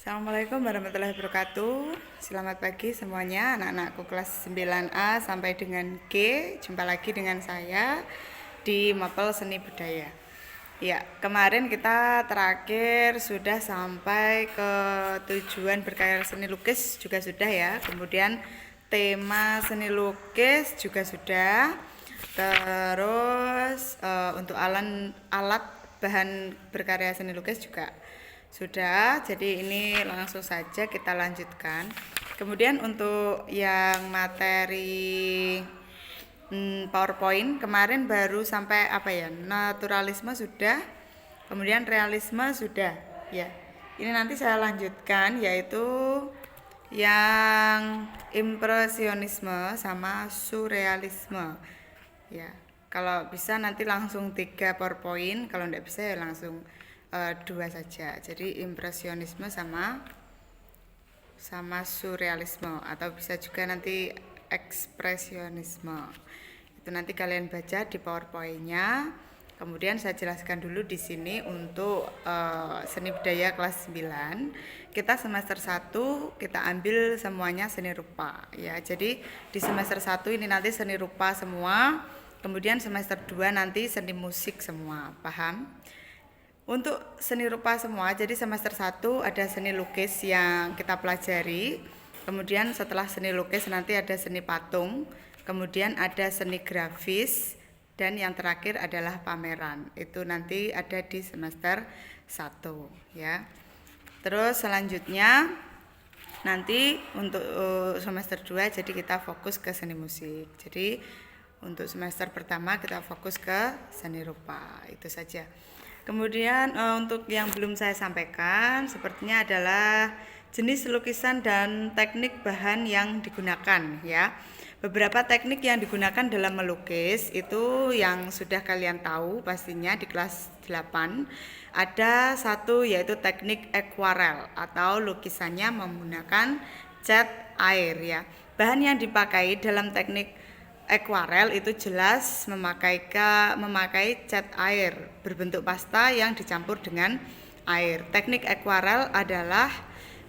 Assalamualaikum warahmatullahi wabarakatuh. Selamat pagi semuanya, anak-anakku kelas 9A sampai dengan G. Jumpa lagi dengan saya di Mapel Seni Budaya. Ya, kemarin kita terakhir sudah sampai ke tujuan berkarya seni lukis juga sudah ya. Kemudian tema seni lukis juga sudah. Terus untuk alat bahan berkarya seni lukis juga sudah. Jadi ini langsung saja kita lanjutkan. Kemudian untuk yang materi PowerPoint kemarin baru sampai apa ya? Naturalisme sudah, kemudian realisme sudah, ya. Ini nanti saya lanjutkan yaitu yang impresionisme sama surrealisme. Ya. Kalau bisa nanti langsung 3 PowerPoint, kalau tidak bisa ya langsung 2 saja. Jadi impresionisme sama surrealisme, atau bisa juga nanti ekspresionisme. Itu nanti kalian baca di PowerPoint-nya. Kemudian saya jelaskan dulu di sini untuk seni budaya kelas 9. Kita semester 1 kita ambil semuanya seni rupa ya. Jadi di semester 1 ini nanti seni rupa semua. Kemudian semester 2 nanti seni musik semua. Paham? Untuk seni rupa semua, jadi semester 1 ada seni lukis yang kita pelajari. Kemudian setelah seni lukis nanti ada seni patung, kemudian ada seni grafis, dan yang terakhir adalah pameran. Itu nanti ada di semester 1 ya. Terus selanjutnya nanti untuk semester 2 jadi kita fokus ke seni musik. Jadi untuk semester pertama kita fokus ke seni rupa. Itu saja. Kemudian untuk yang belum saya sampaikan sepertinya adalah jenis lukisan dan teknik bahan yang digunakan ya. Beberapa teknik yang digunakan dalam melukis itu yang sudah kalian tahu pastinya di kelas 8. Ada satu yaitu teknik akuarel atau lukisannya menggunakan cat air ya. Bahan yang dipakai dalam teknik akuarel itu jelas memakai cat air berbentuk pasta yang dicampur dengan air. Teknik akuarel adalah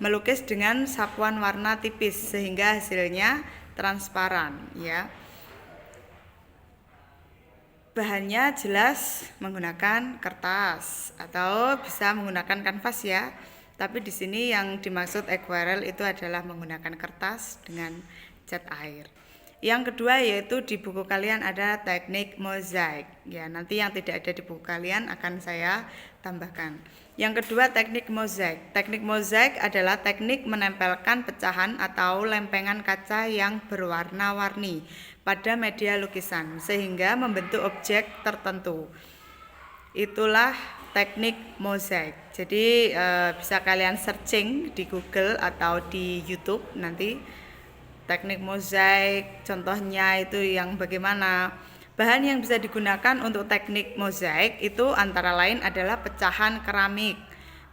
melukis dengan sapuan warna tipis sehingga hasilnya transparan ya. Bahannya jelas menggunakan kertas atau bisa menggunakan kanvas ya. Tapi di sini yang dimaksud akuarel itu adalah menggunakan kertas dengan cat air. Yang kedua yaitu di buku kalian ada teknik mozaik. Ya, nanti yang tidak ada di buku kalian akan saya tambahkan. Yang kedua teknik mozaik. Teknik mozaik adalah teknik menempelkan pecahan atau lempengan kaca yang berwarna-warni pada media lukisan sehingga membentuk objek tertentu. Itulah teknik mozaik. Jadi bisa kalian searching di Google atau di YouTube nanti teknik mozaik, contohnya itu yang bagaimana. Bahan yang bisa digunakan untuk teknik mozaik itu antara lain adalah pecahan keramik,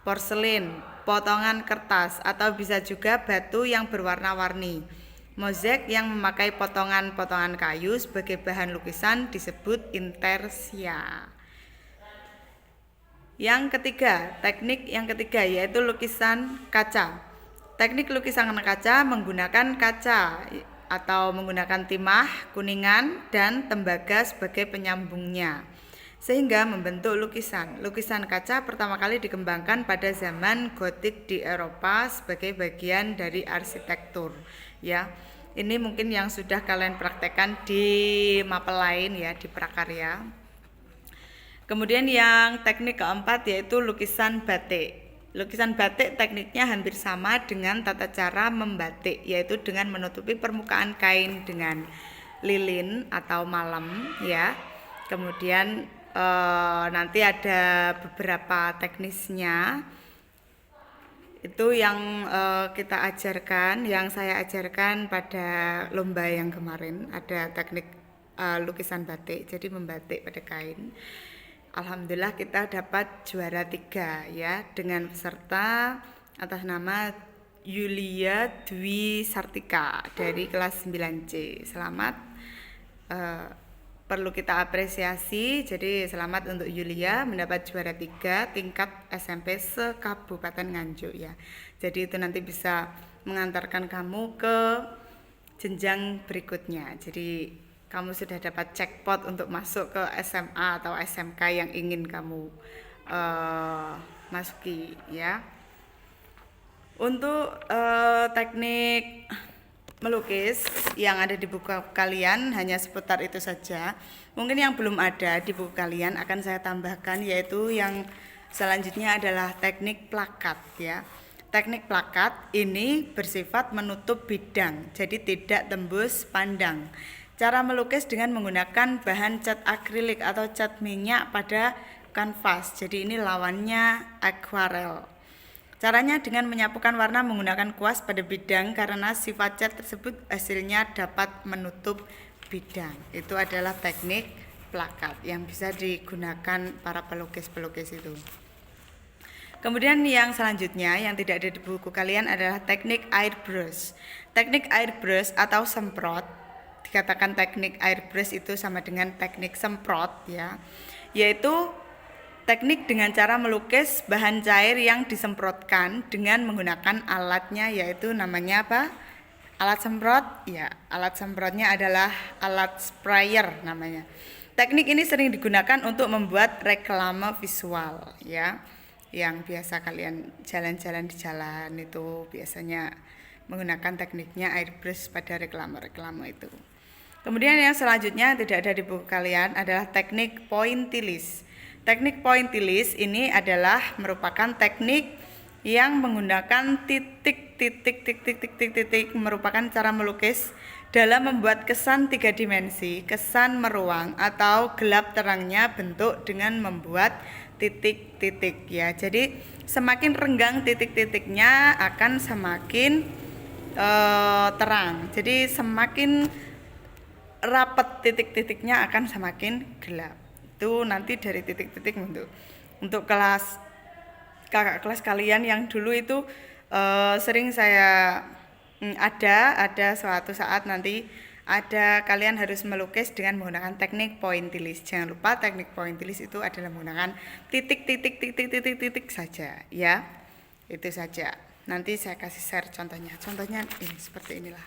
porselin, potongan kertas, atau bisa juga batu yang berwarna-warni. Mozaik yang memakai potongan-potongan kayu sebagai bahan lukisan disebut intarsia. Teknik yang ketiga yaitu lukisan kaca. Teknik lukisan kaca menggunakan kaca atau menggunakan timah, kuningan, dan tembaga sebagai penyambungnya sehingga membentuk lukisan. Lukisan kaca pertama kali dikembangkan pada zaman Gotik di Eropa sebagai bagian dari arsitektur ya. Ini mungkin yang sudah kalian praktekkan di mapel lain ya, di prakarya. Kemudian yang teknik keempat yaitu lukisan batik. Lukisan batik tekniknya hampir sama dengan tata cara membatik, yaitu dengan menutupi permukaan kain dengan lilin atau malem ya. Kemudian nanti ada beberapa teknisnya. Itu yang kita ajarkan, yang saya ajarkan pada lomba yang kemarin. Ada teknik lukisan batik, jadi membatik pada kain. Alhamdulillah kita dapat juara 3 ya, dengan peserta atas nama Yulia Dwi Sartika dari kelas 9C. Selamat perlu kita apresiasi. Jadi selamat untuk Yulia mendapat juara 3 tingkat SMP se-Kabupaten Nganjuk ya. Jadi itu nanti bisa mengantarkan kamu ke jenjang berikutnya. Jadi kamu sudah dapat jackpot untuk masuk ke SMA atau SMK yang ingin kamu masuki ya. Untuk teknik melukis yang ada di buku kalian hanya seputar itu saja. Mungkin yang belum ada di buku kalian akan saya tambahkan, yaitu yang selanjutnya adalah teknik plakat ya. Teknik plakat ini bersifat menutup bidang, jadi tidak tembus pandang. Cara melukis dengan menggunakan bahan cat akrilik atau cat minyak pada kanvas. Jadi ini lawannya akuarel. Caranya dengan menyapukan warna menggunakan kuas pada bidang karena sifat cat tersebut hasilnya dapat menutup bidang. Itu adalah teknik plakat yang bisa digunakan para pelukis-pelukis itu. Kemudian yang selanjutnya yang tidak ada di buku kalian adalah teknik airbrush. Teknik airbrush atau semprot, dikatakan teknik airbrush itu sama dengan teknik semprot ya, yaitu teknik dengan cara melukis bahan cair yang disemprotkan dengan menggunakan alatnya, yaitu namanya apa? Alat semprot? Ya, alat semprotnya adalah alat sprayer namanya. Teknik ini sering digunakan untuk membuat reklame visual ya. Yang biasa kalian jalan-jalan di jalan itu biasanya menggunakan tekniknya airbrush pada reklame-reklame itu. Kemudian yang selanjutnya tidak ada di buku kalian adalah teknik pointillis. Teknik pointillis ini adalah merupakan teknik yang menggunakan titik merupakan cara melukis dalam membuat kesan 3 dimensi, kesan meruang atau gelap terangnya bentuk dengan membuat titik-titik ya. Jadi semakin renggang titik-titiknya akan semakin terang. Jadi semakin rapat titik-titiknya akan semakin gelap. Itu nanti dari titik-titik untuk kelas kakak kelas kalian yang dulu itu sering saya ada suatu saat nanti ada kalian harus melukis dengan menggunakan teknik pointillis. Jangan lupa teknik pointillis itu adalah menggunakan titik saja ya. Itu saja. Nanti saya kasih share contohnya. Contohnya ini seperti inilah.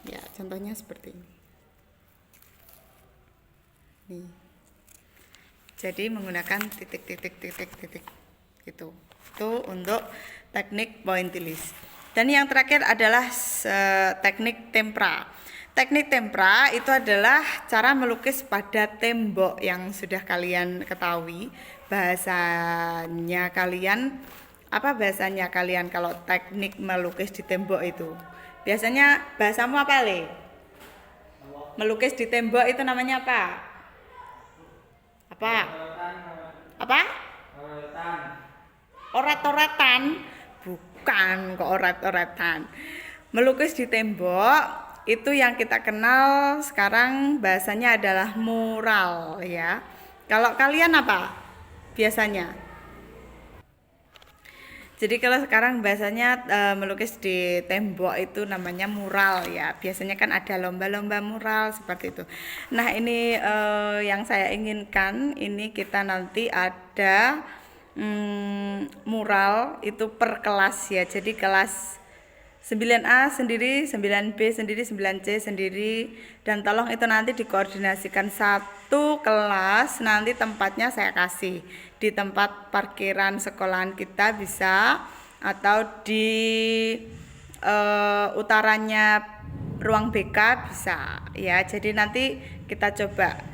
Ya, contohnya seperti ini. Nih. Jadi menggunakan titik itu untuk teknik pointillis. Dan yang terakhir adalah teknik tempera. Teknik tempera itu adalah cara melukis pada tembok yang sudah kalian ketahui. Bahasanya kalian apa bahasanya kalian kalau teknik melukis di tembok itu? Biasanya bahasamu apa, Le? Melukis di tembok itu namanya apa? Apa? Apa? Orat-oratan. Bukan kok orat-oratan. Melukis di tembok itu yang kita kenal sekarang bahasanya adalah mural ya. Kalau kalian apa biasanya? Jadi kalau sekarang bahasanya melukis di tembok itu namanya mural ya. Biasanya kan ada lomba-lomba mural seperti itu. Nah ini yang saya inginkan, ini kita nanti ada mural itu per kelas ya. Jadi kelas 9A sendiri, 9B sendiri, 9C sendiri, dan tolong itu nanti dikoordinasikan satu kelas, nanti tempatnya saya kasih di tempat parkiran sekolahan kita bisa, atau di utaranya ruang BK bisa ya. Jadi nanti kita coba.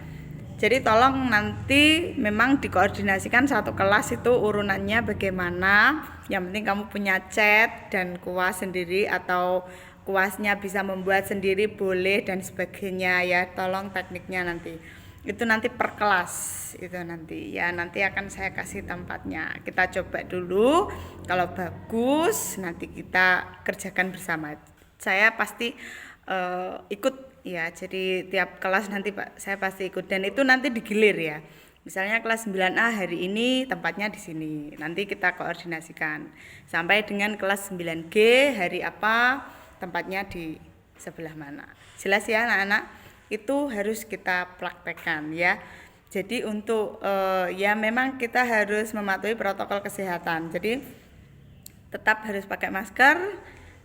Jadi tolong nanti memang dikoordinasikan satu kelas itu urunannya bagaimana. Yang penting kamu punya cat dan kuas sendiri atau kuasnya bisa membuat sendiri boleh dan sebagainya ya. Tolong tekniknya nanti. Itu nanti per kelas itu nanti ya. Nanti akan saya kasih tempatnya. Kita coba dulu. Kalau bagus nanti kita kerjakan bersama. Saya pasti ikut ya, jadi tiap kelas nanti Pak saya pasti ikut dan itu nanti digilir ya. Misalnya kelas 9A hari ini tempatnya di sini. Nanti kita koordinasikan. Sampai dengan kelas 9G hari apa tempatnya di sebelah mana. Jelas ya anak-anak? itu harus kita praktekkan ya. Jadi untuk ya memang kita harus mematuhi protokol kesehatan. Jadi tetap harus pakai masker,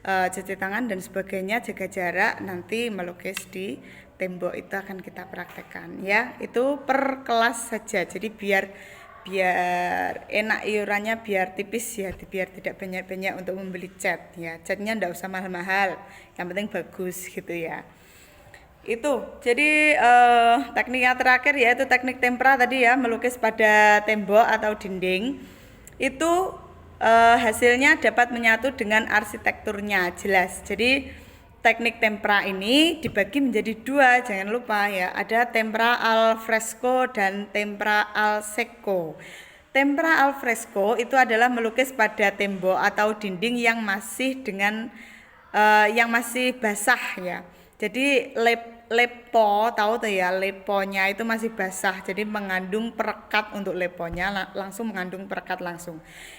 cuci tangan dan sebagainya, jaga jarak. Nanti melukis di tembok itu akan kita praktekkan ya. Itu per kelas saja. Jadi biar enak iurannya, biar tipis ya, biar tidak banyak-banyak untuk membeli cat ya. Catnya ndak usah mahal-mahal, yang penting bagus gitu ya. Itu jadi teknik yang terakhir yaitu teknik tempera tadi ya, melukis pada tembok atau dinding. Itu hasilnya dapat menyatu dengan arsitekturnya, jelas. Jadi teknik tempera ini dibagi menjadi dua, jangan lupa ya. Ada tempera al fresco dan tempera al secco. Tempera al fresco itu adalah melukis pada tembok atau dinding yang masih yang masih basah ya. Jadi lepo, tahu tuh ya, leponya itu masih basah, jadi mengandung perekat untuk leponya, langsung mengandung perekat langsung.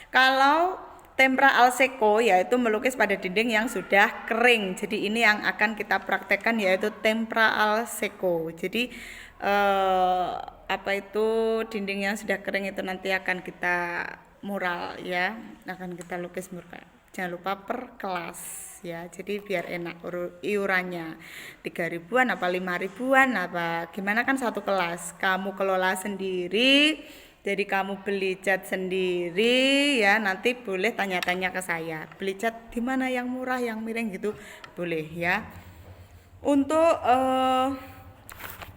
Kalau tempera al secco yaitu melukis pada dinding yang sudah kering. Jadi ini yang akan kita praktekkan yaitu tempera al secco. Jadi dinding yang sudah kering itu nanti akan kita mural ya, akan kita lukis mural. Jangan lupa per kelas ya, jadi biar enak iurannya 3.000-an apa 5.000-an apa gimana, kan satu kelas kamu kelola sendiri, jadi kamu beli cat sendiri ya. Nanti boleh tanya-tanya ke saya, beli cat di mana yang murah yang miring gitu, boleh ya. Untuk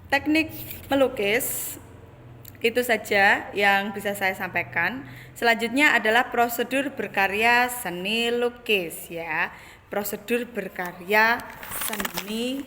teknik melukis itu saja yang bisa saya sampaikan. Selanjutnya adalah prosedur berkarya seni lukis ya. Prosedur berkarya seni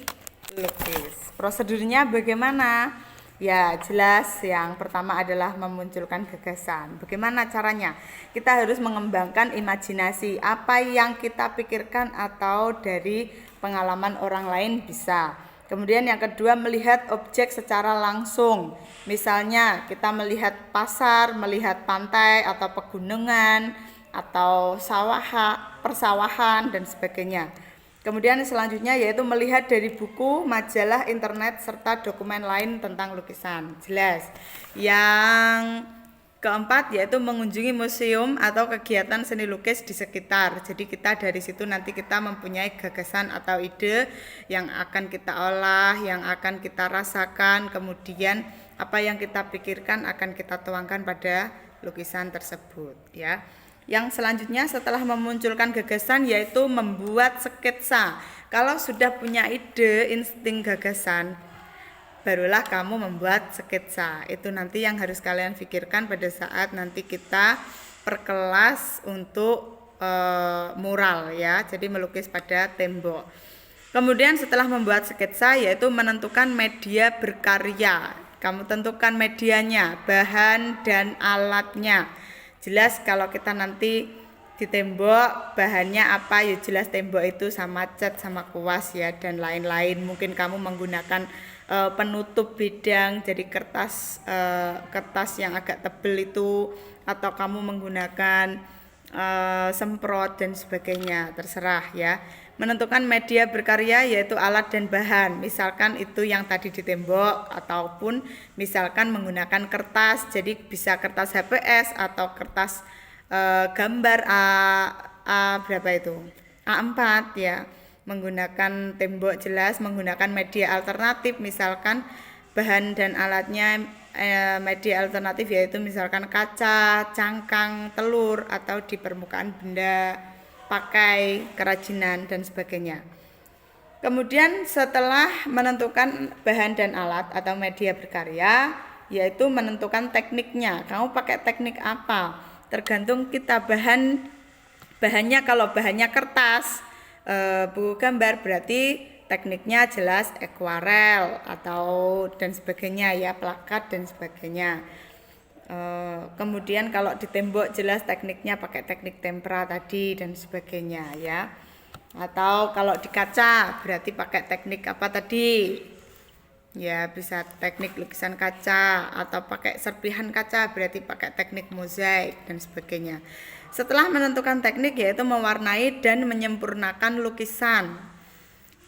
lukis. Prosedurnya bagaimana? Ya jelas, yang pertama adalah memunculkan gagasan. Bagaimana caranya? Kita harus mengembangkan imajinasi, apa yang kita pikirkan atau dari pengalaman orang lain bisa. Kemudian yang kedua, melihat objek secara langsung. Misalnya kita melihat pasar, melihat pantai atau pegunungan atau persawahan dan sebagainya. Kemudian selanjutnya yaitu melihat dari buku, majalah, internet serta dokumen lain tentang lukisan. Jelas. Yang keempat yaitu mengunjungi museum atau kegiatan seni lukis di sekitar. Jadi kita dari situ nanti kita mempunyai gagasan atau ide yang akan kita olah, yang akan kita rasakan, kemudian apa yang kita pikirkan akan kita tuangkan pada lukisan tersebut ya. Yang selanjutnya setelah memunculkan gagasan yaitu membuat sketsa. Kalau sudah punya ide, insting gagasan, barulah kamu membuat sketsa. Itu nanti yang harus kalian pikirkan pada saat nanti kita perkelas untuk mural ya, jadi melukis pada tembok. Kemudian setelah membuat sketsa yaitu menentukan media berkarya. Kamu tentukan medianya, bahan dan alatnya. Jelas kalau kita nanti di tembok bahannya apa ya, jelas tembok itu sama cat sama kuas ya dan lain-lain. Mungkin kamu menggunakan penutup bidang, jadi kertas yang agak tebal itu, atau kamu menggunakan semprot dan sebagainya, terserah ya. Menentukan media berkarya yaitu alat dan bahan, misalkan itu yang tadi di tembok ataupun misalkan menggunakan kertas, jadi bisa kertas HPS atau kertas gambar berapa itu, A4 ya. Menggunakan tembok jelas, menggunakan media alternatif, misalkan bahan dan alatnya media alternatif yaitu misalkan kaca, cangkang, telur, atau di permukaan benda, pakai kerajinan dan sebagainya. Kemudian setelah menentukan bahan dan alat atau media berkarya yaitu menentukan tekniknya. Kamu pakai teknik apa? Tergantung kita bahannya. Kalau bahannya kertas, buku gambar, berarti tekniknya jelas akuarel atau dan sebagainya ya, plakat dan sebagainya. Kemudian kalau di tembok jelas tekniknya pakai teknik tempera tadi dan sebagainya ya. Atau kalau di kaca berarti pakai teknik apa tadi? Ya bisa teknik lukisan kaca, atau pakai serpihan kaca berarti pakai teknik mozaik dan sebagainya. Setelah menentukan teknik yaitu mewarnai dan menyempurnakan lukisan.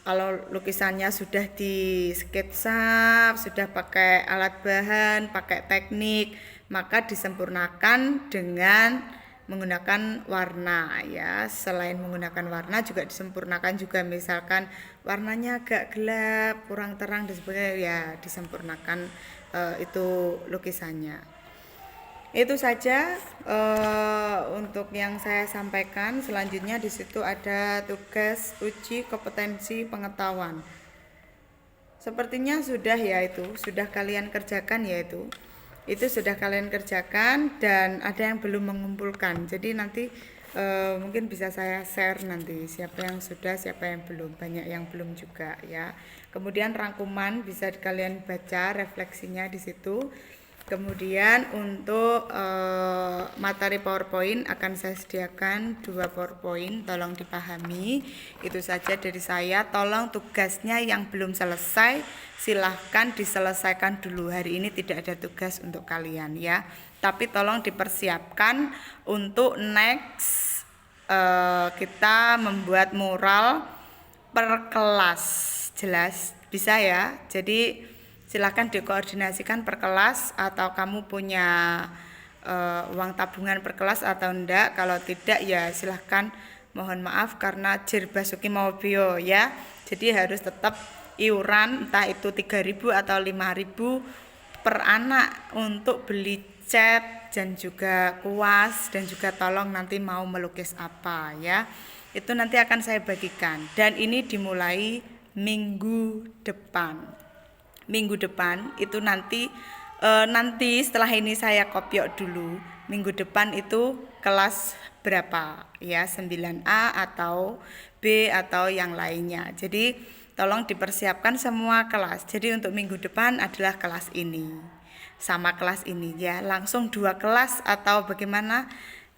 Kalau lukisannya sudah di sketsa, sudah pakai alat bahan, pakai teknik, maka disempurnakan dengan menggunakan warna ya. Selain menggunakan warna juga disempurnakan juga, misalkan warnanya agak gelap, kurang terang dan sebagainya, ya disempurnakan itu lukisannya. Itu saja untuk yang saya sampaikan. Selanjutnya di situ ada tugas uji kompetensi pengetahuan. Sepertinya sudah ya, itu sudah kalian kerjakan ya, itu sudah kalian kerjakan, dan ada yang belum mengumpulkan. Jadi nanti mungkin bisa saya share nanti siapa yang sudah, siapa yang belum. Banyak yang belum juga ya. Kemudian rangkuman bisa kalian baca refleksinya di situ. Kemudian untuk materi PowerPoint akan saya sediakan 2 PowerPoint, tolong dipahami. Itu saja dari saya. Tolong tugasnya yang belum selesai silahkan diselesaikan dulu. Hari ini tidak ada tugas untuk kalian ya. Tapi tolong dipersiapkan untuk next kita membuat mural per kelas. Jelas bisa ya. Jadi silahkan dikoordinasikan per kelas, atau kamu punya uang tabungan per kelas atau enggak. Kalau tidak ya silahkan, mohon maaf karena JIR Basuki Mawabio ya. Jadi harus tetap iuran, entah itu 3.000 atau 5.000 per anak untuk beli cat dan juga kuas, dan juga tolong nanti mau melukis apa ya. Itu nanti akan saya bagikan, dan ini dimulai minggu depan. Minggu depan itu nanti setelah ini saya kopiok dulu. Minggu depan itu kelas berapa ya, 9A atau B atau yang lainnya. Jadi tolong dipersiapkan semua kelas. Jadi untuk minggu depan adalah kelas ini sama kelas ini ya. Langsung 2 kelas atau bagaimana,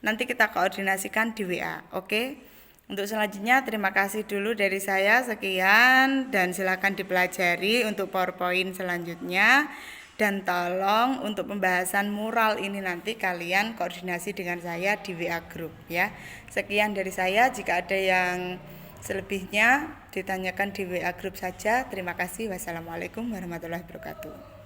nanti kita koordinasikan di WA. Oke? Untuk selanjutnya terima kasih dulu dari saya, sekian, dan silakan dipelajari untuk PowerPoint selanjutnya. Dan tolong untuk pembahasan mural ini nanti kalian koordinasi dengan saya di WA group ya. Sekian dari saya, jika ada yang selebihnya ditanyakan di WA group saja. Terima kasih. Wassalamualaikum warahmatullahi wabarakatuh.